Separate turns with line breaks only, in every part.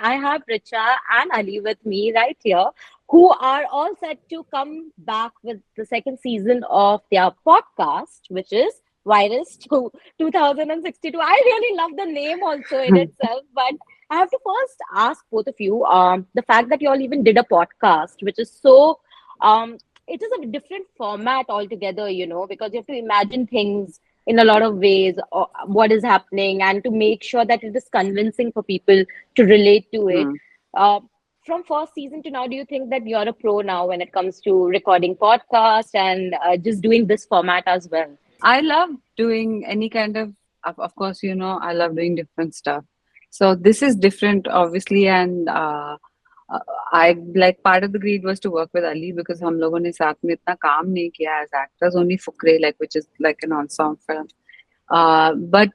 I have Richa and Ali with me right here, who are all set to come back with the second season of their podcast, which is Virus 2062. I really love the name also in itself, but I have to first ask both of you the fact that you all even did a podcast, which is so. It is a different format altogether, because you have to imagine things in a lot of ways, what is happening, and to make sure that it is convincing for people to relate to it.
Hmm.
Uh, from first season to now, do you think that you're a pro now when it comes to recording podcast and just doing this format as well?
I love doing any kind of course, I love doing different stuff. So this is different, obviously, and uh, I like part of the greed was to work with Ali because हम लोगों ने साथ में इतना काम नहीं किया as actors, only Fukre, like which is like an ensemble film. But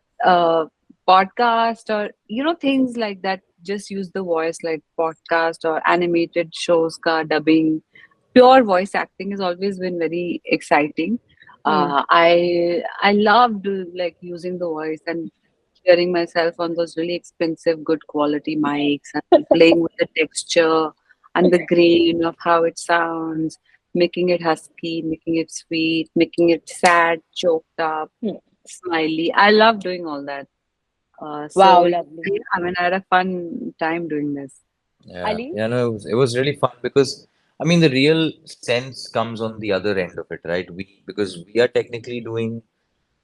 podcast or things like that, just use the voice like podcast or animated shows ka dubbing. Pure voice acting has always been very exciting.
Hmm.
I loved like using the voice and hearing myself on those really expensive, good quality mics and playing with the texture and the grain of how it sounds, making it husky, making it sweet, making it sad, choked up,
Hmm.
smiley. I love doing all that.
Wow,
So
lovely.
yeah, I mean, I had a fun time doing this.
Yeah,
Ali?
yeah, no, it was really fun because I mean the real sense comes on the other end of it, right? Because we are technically doing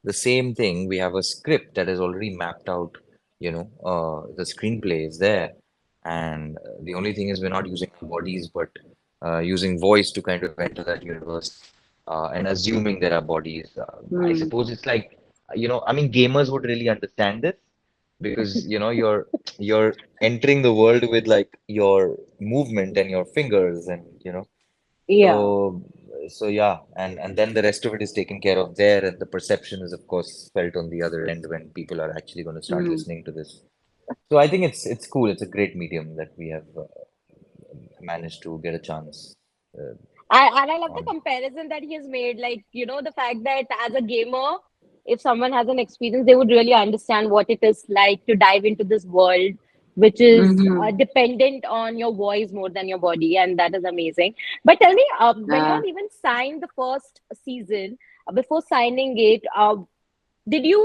the same thing. We have a script that is already mapped out, the screenplay is there, and the only thing is we're not using our bodies, but using voice to kind of enter that universe, and assuming there are bodies. I
Hmm.
suppose it's like, I mean, gamers would really understand this because you're entering the world with like your movement and your fingers and
Yeah.
so yeah, and then the rest of it is taken care of there, and the perception is of course felt on the other end when people are actually going to start
Hmm.
listening to this. So I think it's cool. It's a great medium that we have managed to get a chance
And I love the
on.
comparison that he has made. Like, the fact that as a gamer, if someone has an experience, they would really understand what it is like to dive into this world, which is
Hmm.
dependent on your voice more than your body. And that is amazing. But tell me, when you
Uh,
all even signed the first season, before signing it, did you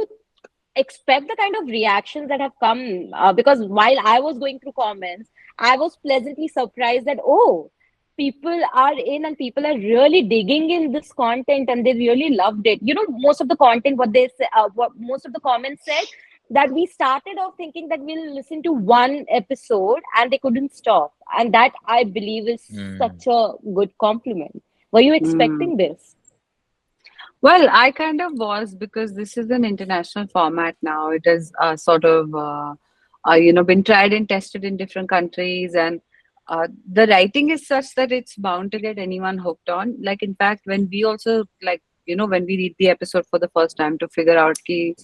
expect the kind of reactions that have come? Because while I was going through comments, I was pleasantly surprised that, oh, people are in and people are really digging in this content and they really loved it. Most of the content, what most of the comments said, that we started off thinking that we'll listen to one episode and they couldn't stop. And that I believe is
Mm.
such a good compliment. Were you
hmm.
expecting this?
Well, I kind of was because this is an international format now. It has sort of, been tried and tested in different countries, and the writing is such that it's bound to get anyone hooked on. Like, in fact, when we also like, when we read the episode for the first time to figure out ki,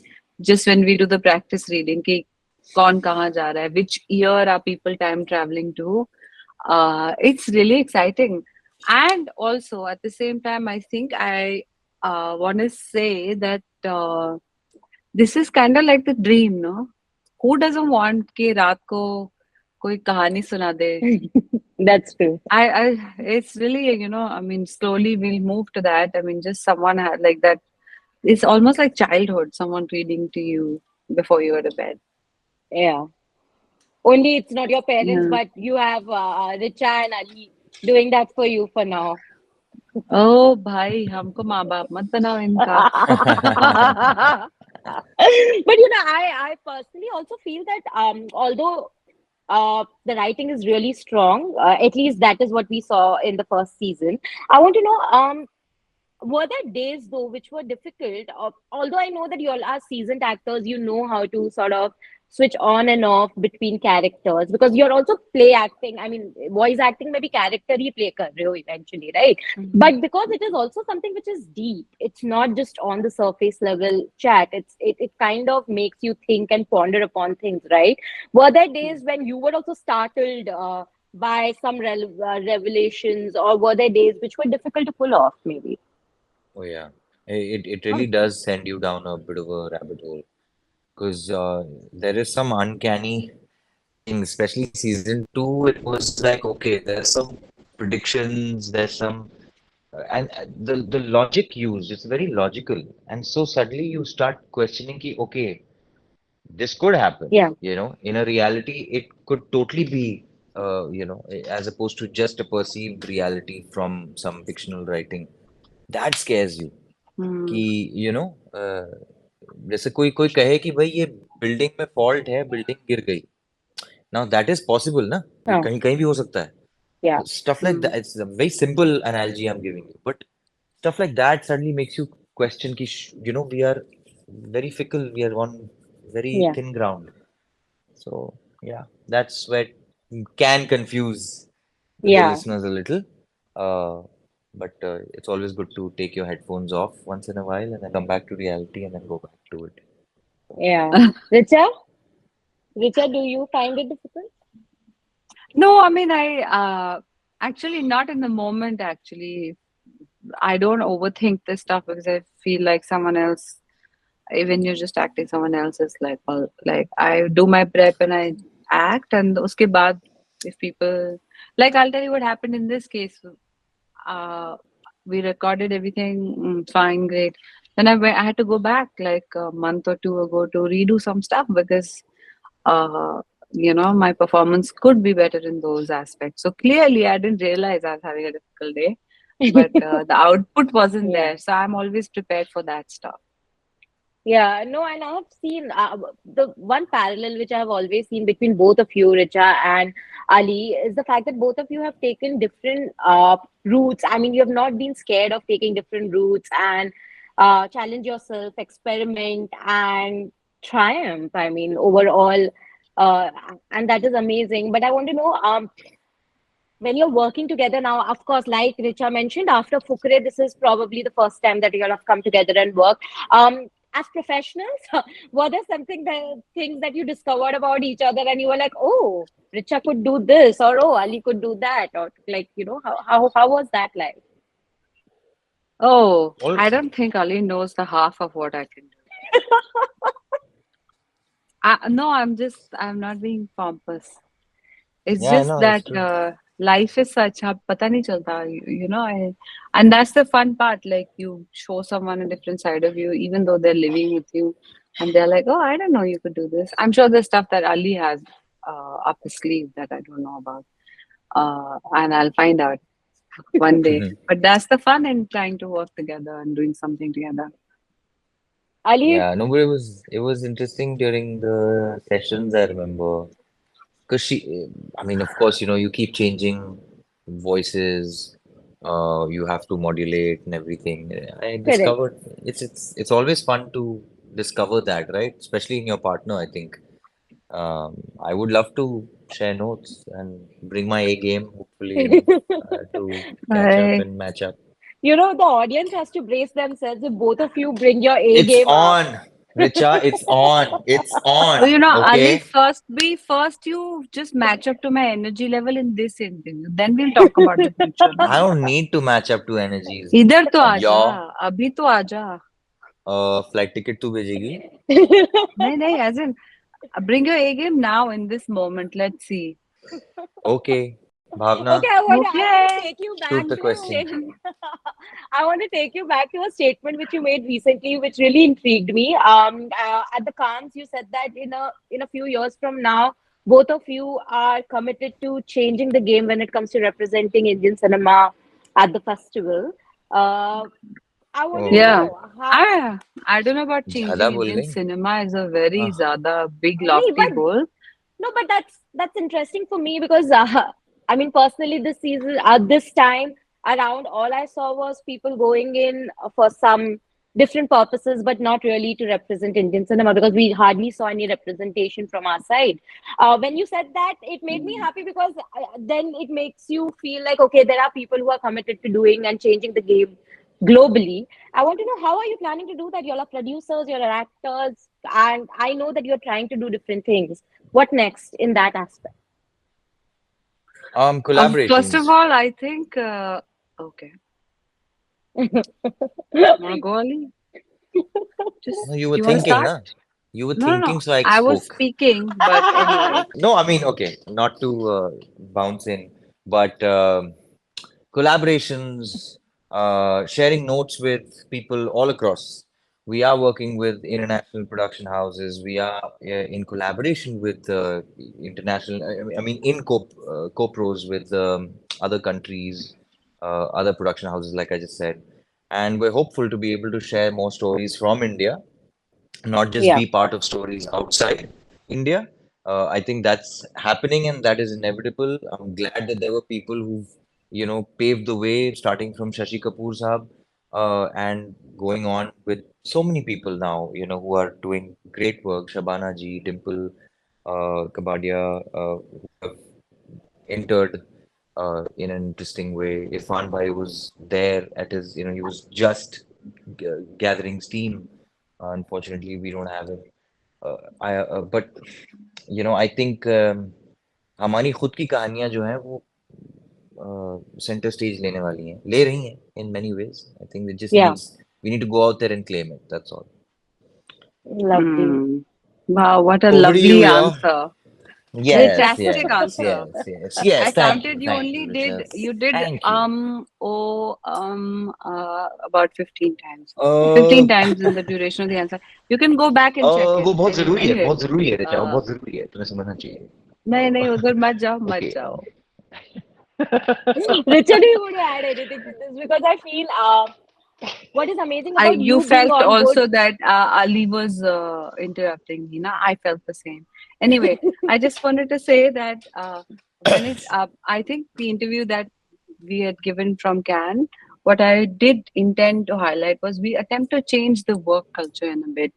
just when we do the practice reading, ki kaun kahan ja raha hai, which year are people time traveling to? It's really exciting. And also at the same time, I think I want to say that this is kind of like the dream, no? Who doesn't want कि रात को कोई कहानी सुना दे?
That's true.
It's really, I mean, slowly we'll move to that. I mean, just someone had like that. It's almost like childhood, someone reading to you before you go to bed.
Yeah. Only it's not your parents,
Yeah.
but you have Richa and Ali doing that for you for now.
Oh, भाई हमको माँ बाप मत बनाओ इनका.
But I personally also feel that although the writing is really strong, at least that is what we saw in the first season. I want to know, were there days though which were difficult? Although I know that you all are seasoned actors, you know how to sort of switch on and off between characters because you're also play acting. I mean, voice acting maybe character he play कर रहे हो eventually, right?
Mhm.
But because it is also something which is deep, it's not just on the surface level chat. It kind of makes you think and ponder upon things, right? Were there days when you were also startled by some revelations, or were there days which were difficult to pull off, maybe?
Oh yeah, it really does send you down a bit of a rabbit hole because there is some uncanny things, especially season two, it was like, okay, there's some predictions, there's some, and the logic used, it's very logical. And so suddenly you start questioning, ki, okay, this could happen,
Yeah,
in a reality, it could totally be, as opposed to just a perceived reality from some fictional writing. That scares you.
Hmm.
कि जैसे कोई कोई कहे कि भाई ये building में fault है, बिल्डिंग गिर गई। नाउ दैट इज पॉसिबल ना, ये
huh,
कहीं कहीं भी हो सकता है।
yeah,
So stuff like
Hmm.
that, it's a very simple analogy I'm giving you, but stuff like that suddenly makes you question कि we are very fickle, we are on very
yeah,
thin ground. So yeah, that's where it can confuse the
yeah,
listeners a little. Uh, but it's always good to take your headphones off once in a while and then come back to reality and then go back to it.
yeah. Richa, Richa, do you find it difficult?
No, I mean, I actually not in the moment. Actually, I don't overthink this stuff because I feel like someone else, even you're just acting, someone else is like, well, like I do my prep and I act, and uske baad, if people, like, I'll tell you what happened in this case. Uh, we recorded everything, fine, great. Then I had to go back like a month or two ago to redo some stuff because uh, my performance could be better in those aspects. So clearly, I didn't realize I was having a difficult day, but the output wasn't
Yeah.
there. So I'm always prepared for that stuff.
Yeah, no, and I have seen the one parallel which I have always seen between both of you, Richa and Ali, is the fact that both of you have taken different routes. I mean, you have not been scared of taking different routes and challenge yourself, experiment, and triumph. I mean, overall, uh, and that is amazing. But I want to know, when you're working together now, of course, like Richa mentioned, after Fukre, this is probably the first time that you all have come together and work. As professionals, were there something that things that you discovered about each other and you were like, oh, Richa could do this, or oh, Ali could do that, or like, how was that like?
Oh,
All,
I don't think Ali knows the half of what I can do. No, I'm not being pompous. It's
yeah, I
just
know it's
that
true.
life is such, आप पता नहीं चलता, and that's the fun part. Like you show someone a different side of you, even though they're living with you, and they're like, "Oh, I don't know you could do this." I'm sure there's stuff that Ali has up his sleeve that I don't know about, and I'll find out one day. But that's the fun in trying to work together and doing something together.
Ali,
Yeah, no, but it was interesting during the sessions, I remember. Because I mean, of course, you keep changing voices, you have to modulate and everything. I
correct.
discovered it's always fun to discover that, right? Especially in your partner, I think. I would love to share notes and bring my A game, hopefully, to catch up
Right.
and match up.
The audience has to brace themselves if both of you bring your A
It's
game up.
on, Richa, it's on, it's
So,
on.
Ali,
Okay.
first you just match up to my energy level in this interview. Then we'll talk about the future,
I
no?
don't need to match up to energies.
इधर तो आजा,
Your
अभी तो आजा.
Flight ticket तू भेजेगी?
नहीं नहीं, as in bring your A game now in this moment. Let's see.
Okay, Bhavna,
Okay, I want to
Okay.
take you back
shoot the
to a
question.
statement. I want to take you back to a statement which you made recently, which really intrigued me. At the Cannes, you said that in a few years from now, both of you are committed to changing the game when it comes to representing Indian cinema at the festival. Uh, I wanted to
Oh,
Yeah.
know how.
I don't know about
ज़्यादा
changing
बोल
Indian
रही?
cinema is a very
हाँ,
ज़्यादा big
No,
lofty
but
goal.
no, but that's interesting for me because I mean personally this season this time around all I saw was people going in for some different purposes but not really to represent Indian cinema because we hardly saw any representation from our side. When you said that it made me happy because then it makes you feel like okay there are people who are committed to doing and changing the game globally. I want to know how are you planning to do that? You're producers, you're actors, and I know that you're trying to do different things. What next in that aspect?
First of
collaborations.
all, I think okay. Wanna go, Ali?
No,
Just
you were
you wanna
thinking,
start?
na? You were
No, no, no.
thinking, so I
I was
spoke.
speaking, but anyway.
No, I mean, okay, not to bounce in, but collaborations, sharing notes with people all across. We are working with international production houses. We are in collaboration with international, I mean, in co-pros with other countries, other production houses, like I just said. And we're hopeful to be able to share more stories from India, not just
Yeah.
be part of stories outside India. I think that's happening and that is inevitable. I'm glad that there were people who've, paved the way, starting from Shashi Kapoor Saab, and going on with so many people now, who are doing great work. Shabana ji, Dimple, Kabadia, who have entered in an interesting way. Irfan Bhai was there at his, he was just gathering steam. Unfortunately, we don't have him. But I think हमारी खुद की कहानियां जो हैं वो centre stage लेने वाली हैं, ले रही हैं in many ways. I think it just
Yeah.
needs we need to go out there and claim it. That's all.
Lovely.
Mm. Wow, what a
Over to you,
lovely
yeah.
answer.
Yes,
Fantastic
yes,
answer.
yes, yes, yes.
I counted you
Thank you,
only
Richa.
did you did
Thank you.
about 15 times.
Uh,
15 times in the duration of the answer. You can go back and check it.
वो
Anyway,
बहुत जरूरी है रिचा, वो
uh,
बहुत जरूरी है, तुम्हें समझना चाहिए.
नहीं नहीं उधर मत जाओ मत
Okay.
जाओ.
Richard, do you want to add anything to this? Because I feel what is amazing
I
about
you
you being
felt
on board.
also that Ali was interrupting me. Na? I felt the same. Anyway, I just wanted to say that when it I think the interview that we had given from Cannes, what I did intend to highlight was we attempt to change the work culture in a bit.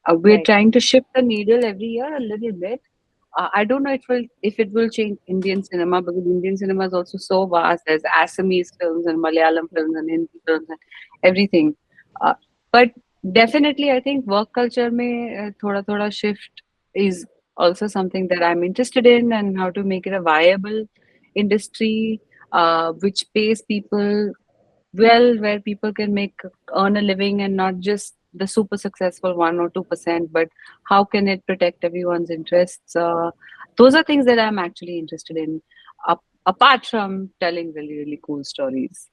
We're
Right.
trying to shift the needle every year a little bit. I don't know if it will change Indian cinema because Indian cinema is also so vast. There's Assamese films and Malayalam films and Hindi films and everything. Uh, but definitely, I think work culture में thoda thoda shift is also something that I'm interested in and how to make it a viable industry which pays people well, where people can make earn a living and not just the super successful 1 or 2%, but how can it protect everyone's interests? Those are things that I'm actually interested in, apart from telling really really cool stories.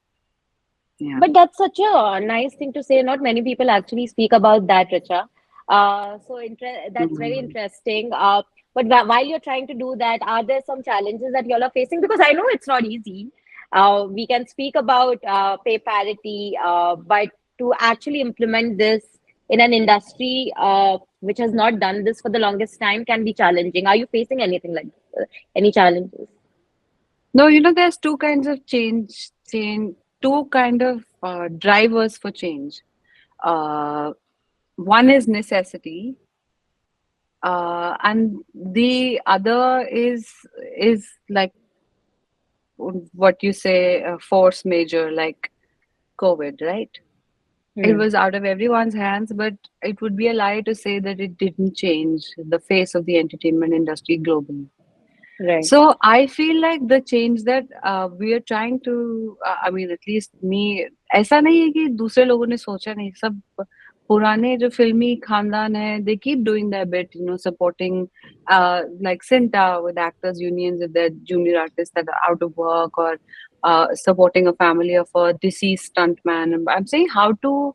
Yeah.
But that's such a nice thing to say. Not many people actually speak about that, Richa. That's very
Mhm.
interesting. But while you're trying to do that, are there some challenges that y'all are facing? Because I know it's not easy. We can speak about pay parity, but to actually implement this in an industry which has not done this for the longest time can be challenging. Are you facing anything like any challenges?
No, there's two kinds of two kind of drivers for change. Uh, One is necessity, and the other is like what you say, force major, like COVID, right? It
Hmm.
was out of everyone's hands, but it would be a lie to say that it didn't change the face of the entertainment industry globally.
Right.
So I feel like the change that we are trying to, I mean, at least me, ऐसा नहीं है कि दूसरे लोगों ने सोचा नहीं, सब पुराने जो फिल्मी खानदान है, they keep doing their bit, supporting like Cinta with actors unions if they're junior artists that are out of work, or supporting a family of a deceased stuntman. And I'm saying how to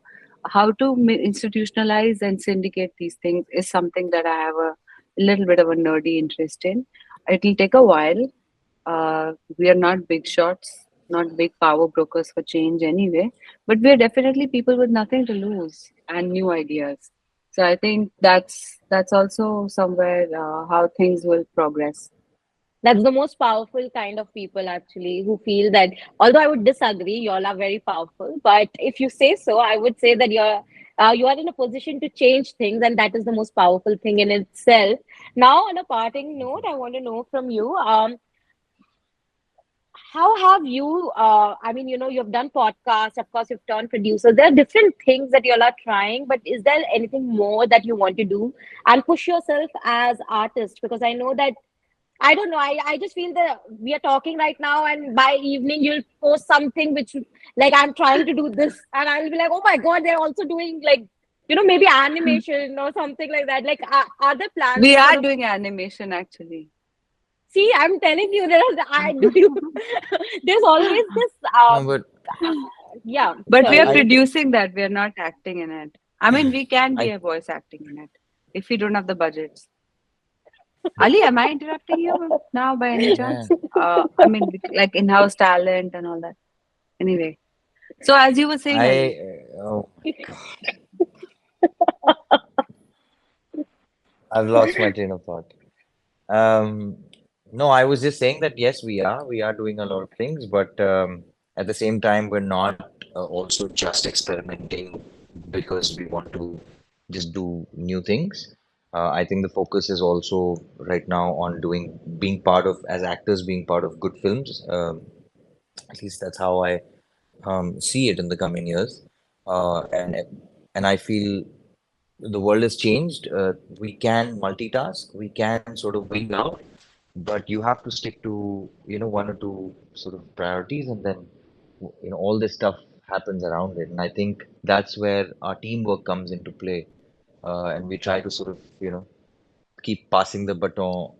institutionalize and syndicate these things is something that I have a little bit of a nerdy interest in. It'll take a while. We are not big shots, not big power brokers for change anyway, but we are definitely people with nothing to lose and new ideas. So I think that's also somewhere how things will progress.
That's the most powerful kind of people actually who feel that, although I would disagree, y'all are very powerful. But if you say so, I would say that you are in a position to change things, and that is the most powerful thing in itself. Now, on a parting note, I want to know from you, how have you I mean, you've done podcasts, of course you've turned producer. There are different things that y'all are trying, but is there anything more that you want to do and push yourself as artist? Because I know that I don't know. I just feel that we are talking right now, and by evening you'll post something which, like, I'm trying to do this, and I'll be like, oh my God, they're also doing like. maybe animation or something like that. Like, are there plans
We
to
are
sort of
doing animation actually.
see? I'm telling you, I do you. There's always this.
No, but
Yeah.
But we
Sorry,
are
you were
I
saying.
producing that. We are not acting in it. I mean, we can be
I
a voice acting in it if we don't have the budgets. Ali, am I interrupting you now by any
yeah.
chance? I mean, like in-house talent and all that. Anyway, so as you were saying, Ali.
Oh my God, I've lost my train of thought. Um, no, I was just saying that yes, we are doing a lot of things, but at the same time, we're not also just experimenting because we want to just do new things. I think the focus is also right now on being part of, as actors, being part of good films. At least that's how I see it in the coming years. And I feel the world has changed. We can multitask, we can sort of wing out, but you have to stick to, one or two sort of priorities, and then, all this stuff happens around it. And I think that's where our teamwork comes into play. And we try to sort of, keep passing the baton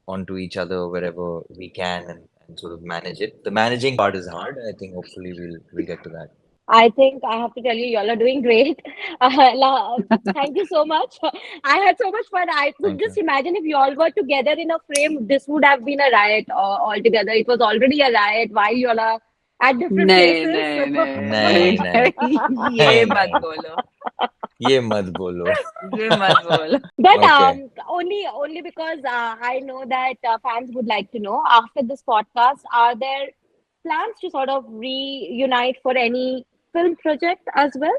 onto each other wherever we can, and sort of manage it. The managing part is hard. I think hopefully we'll get to that.
I think I have to tell you, y'all are doing great. Thank you so much. I had so much fun. I could
Thank you.
just imagine if y'all were together in a frame, this would have been a riot altogether. It was already a riot while y'all are at different
नहीं
places.
नहीं
नहीं नहीं
नहीं ये
नहीं
मत
नहीं
बोलो
ये मत बोलो.
ये मत बोलो
But
Okay.
only because I know that fans would like to know after this podcast, are there plans to sort of reunite for any film project as well,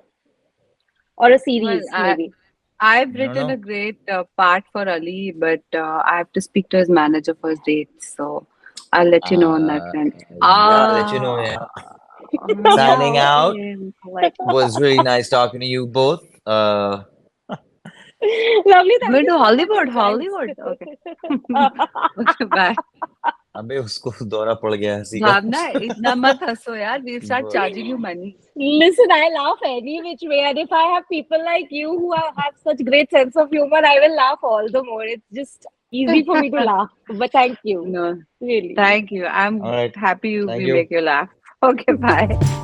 or a
well
series
I
maybe?
I've
No,
written a
no.
great part for Ali, but I have to speak to his manager for his dates, so I'll let you know on that
Uh,
front.
yeah, let you know.
Ah,
Yeah.
yeah,
Signing out.
okay, like
Was really nice talking to you both.
Lovely. Thank
going
you
to
so much,
Hollywood,
you guys.
Hollywood. Okay, okay, bye.
अबे उसको दौरा पड़ गया हंसी का.
Bhavna, इतना मत हंसो यार. We'll start
But
charging you money.
Listen, I laugh any which way, and if I have people like you who have such great sense of humor, I will laugh all the more. It's just easy for me to laugh. But thank you,
No,
really.
thank you.
all
I'm
right.
happy
Thank
we
you.
make you laugh. Okay, bye.